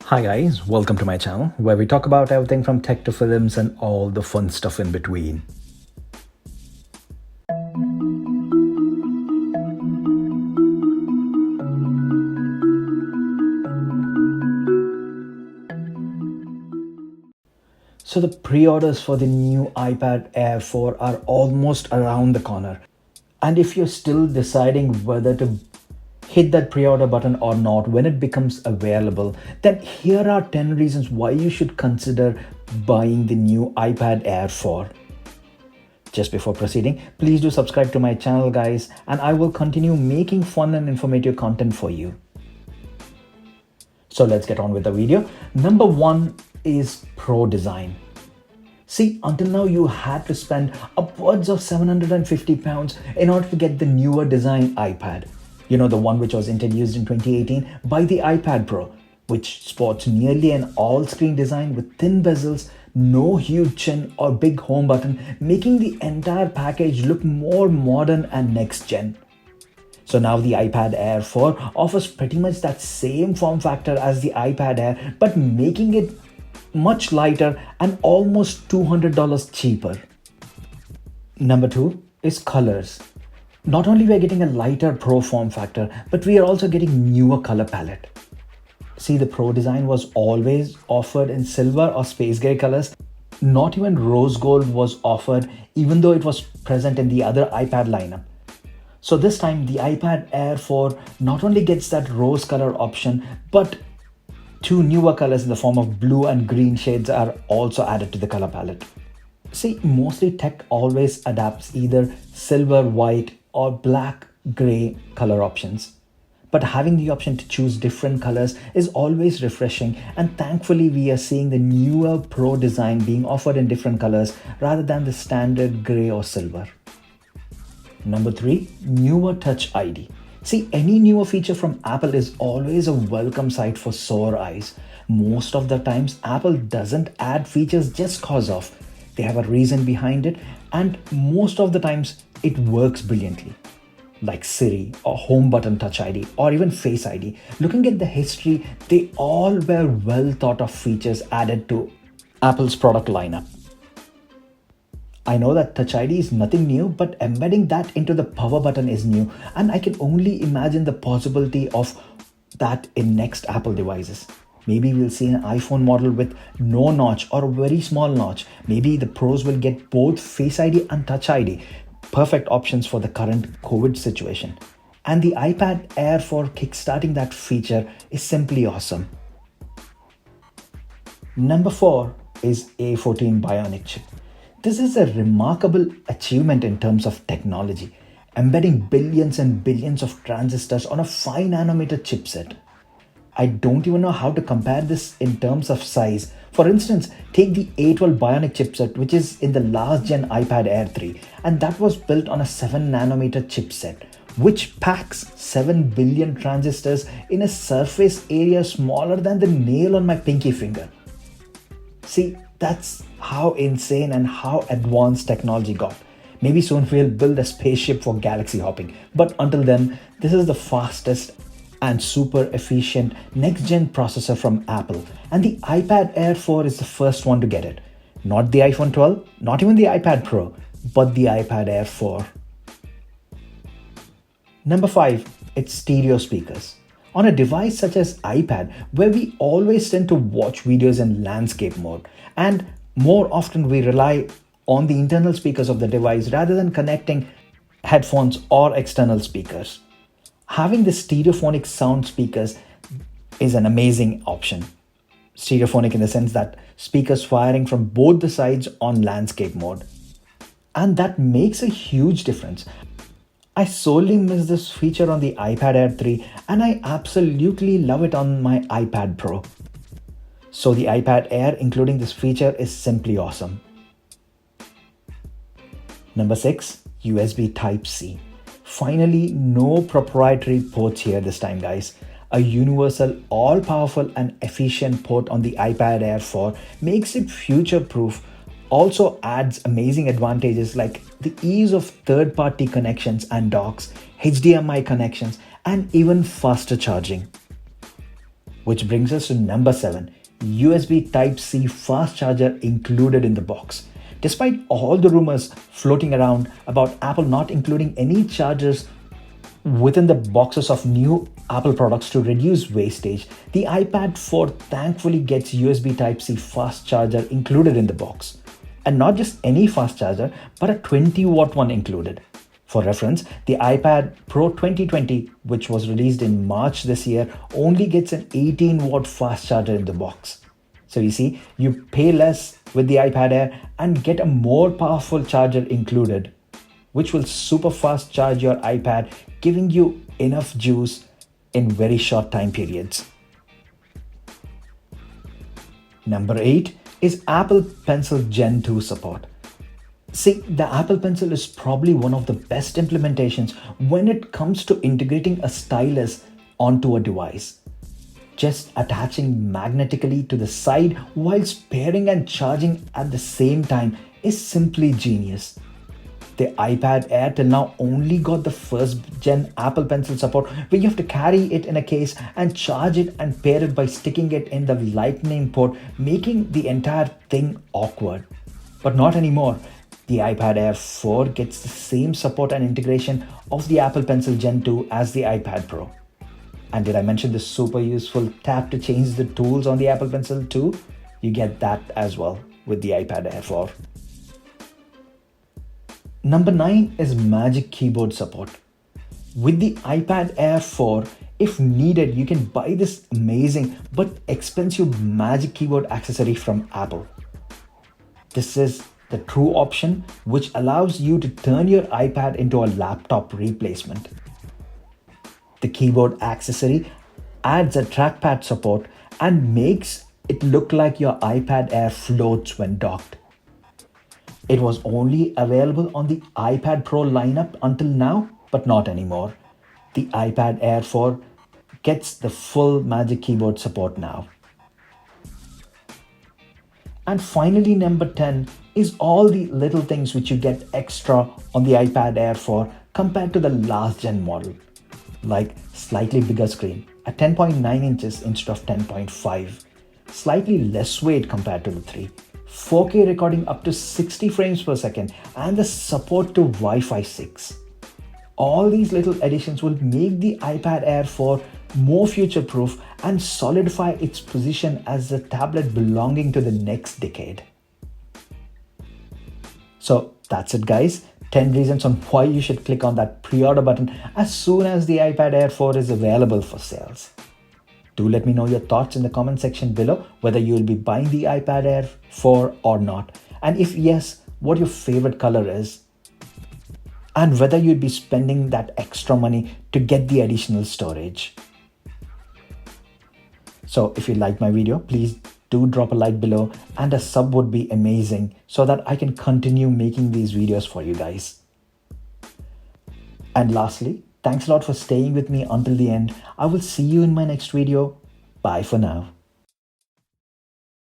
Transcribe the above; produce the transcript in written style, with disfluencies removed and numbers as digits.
Hi guys, welcome to my channel where we talk about everything from tech to films and all the fun stuff in between. So the pre-orders for the new iPad Air 4 are almost around the corner. And if you're still deciding whether to hit that pre-order button or not when it becomes available, then here are 10 reasons why you should consider buying the new iPad Air 4. Just before proceeding, please do subscribe to my channel guys, and I will continue making fun and informative content for you. So let's get on with the video. Number one is Pro Design. See, until now you had to spend upwards of £750 in order to get the newer design iPad. You know, the one which was introduced in 2018 by the iPad Pro, which sports nearly an all-screen design with thin bezels, no huge chin or big home button, making the entire package look more modern and next-gen. So now the iPad Air 4 offers pretty much that same form factor as the iPad Air, but making it much lighter and almost $200 cheaper. Number two is colors. Not only we are getting a lighter Pro form factor, but we are also getting newer color palette. See, the Pro design was always offered in silver or space gray colors. Not even rose gold was offered, even though it was present in the other iPad lineup. So this time the iPad Air 4 not only gets that rose color option, but two newer colors in the form of blue and green shades are also added to the color palette. See, mostly tech always adapts either silver, white or black, gray color options. But having the option to choose different colors is always refreshing, and thankfully we are seeing the newer Pro design being offered in different colors rather than the standard gray or silver. Number three, newer Touch ID. See, any newer feature from Apple is always a welcome sight for sore eyes. Most of the times, Apple doesn't add features just cause of. They have a reason behind it, and most of the times it works brilliantly. Like Siri or home button Touch ID or even Face ID. Looking at the history, they all were well thought of features added to Apple's product lineup. I know that Touch ID is nothing new, but embedding that into the power button is new, and I can only imagine the possibility of that in next Apple devices. Maybe we'll see an iPhone model with no notch or a very small notch. Maybe the Pros will get both Face ID and Touch ID. Perfect options for the current COVID situation. And the iPad Air 4 kickstarting that feature is simply awesome. Number four is A14 Bionic chip. This is a remarkable achievement in terms of technology, embedding billions and billions of transistors on a 5nm chipset. I don't even know how to compare this in terms of size. For instance, take the A12 Bionic chipset, which is in the last gen iPad Air 3, and that was built on a 7nm chipset, which packs 7 billion transistors in a surface area smaller than the nail on my pinky finger. See, that's how insane and how advanced technology got. Maybe soon we'll build a spaceship for galaxy hopping. But until then, this is the fastest and super efficient next-gen processor from Apple. And the iPad Air 4 is the first one to get it. Not the iPhone 12, not even the iPad Pro, but the iPad Air 4. Number five, it's stereo speakers. On a device such as iPad, where we always tend to watch videos in landscape mode, and more often we rely on the internal speakers of the device rather than connecting headphones or external speakers. Having the stereophonic sound speakers is an amazing option. Stereophonic in the sense that speakers firing from both the sides on landscape mode. And that makes a huge difference. I solely miss this feature on the iPad Air 3, and I absolutely love it on my iPad Pro. So the iPad Air including this feature is simply awesome. Number six, USB Type-C. Finally, no proprietary ports here this time, guys. A universal, all-powerful and efficient port on the iPad Air 4 makes it future-proof. Also adds amazing advantages like the ease of third-party connections and docks, HDMI connections, and even faster charging. Which brings us to number 7, USB Type-C fast charger included in the box. Despite all the rumors floating around about Apple not including any chargers within the boxes of new Apple products to reduce wastage, the iPad 4 thankfully gets USB Type-C fast charger included in the box. And not just any fast charger, but a 20-watt one included. For reference, the iPad Pro 2020, which was released in March this year, only gets an 18-watt fast charger in the box. So you see, you pay less with the iPad Air and get a more powerful charger included, which will super fast charge your iPad, giving you enough juice in very short time periods. Number 8 is Apple Pencil Gen 2 support. See, the Apple Pencil is probably one of the best implementations when it comes to integrating a stylus onto a device. Just attaching magnetically to the side whilst pairing and charging at the same time is simply genius. The iPad Air till now only got the first gen Apple Pencil support where you have to carry it in a case and charge it and pair it by sticking it in the lightning port, making the entire thing awkward. But not anymore. The iPad Air 4 gets the same support and integration of the Apple Pencil Gen 2 as the iPad Pro. And did I mention the super useful tap to change the tools on the Apple Pencil too? You get that as well with the iPad Air 4. Number 9 is Magic Keyboard support. With the iPad Air 4, if needed, you can buy this amazing but expensive Magic Keyboard accessory from Apple. This is the true option which allows you to turn your iPad into a laptop replacement. The keyboard accessory adds a trackpad support and makes it look like your iPad Air floats when docked. It was only available on the iPad Pro lineup until now, but not anymore. The iPad Air 4 gets the full Magic Keyboard support now. And finally, number 10 is all the little things which you get extra on the iPad Air 4 compared to the last gen model. Like slightly bigger screen at 10.9 inches instead of 10.5, slightly less weight compared to the 3, 4K recording up to 60 frames per second, and the support to Wi-Fi 6. All these little additions will make the iPad Air 4 more future-proof and solidify its position as a tablet belonging to the next decade. So that's it, guys. 10 reasons on why you should click on that pre-order button as soon as the iPad Air 4 is available for sales. Do let me know your thoughts in the comment section below, whether you will be buying the iPad Air 4 or not. And if yes, what your favorite color is. And whether you'd be spending that extra money to get the additional storage. So if you like my video, please do drop a like below, and a sub would be amazing so that I can continue making these videos for you guys. And lastly, thanks a lot for staying with me until the end. I will see you in my next video. Bye for now.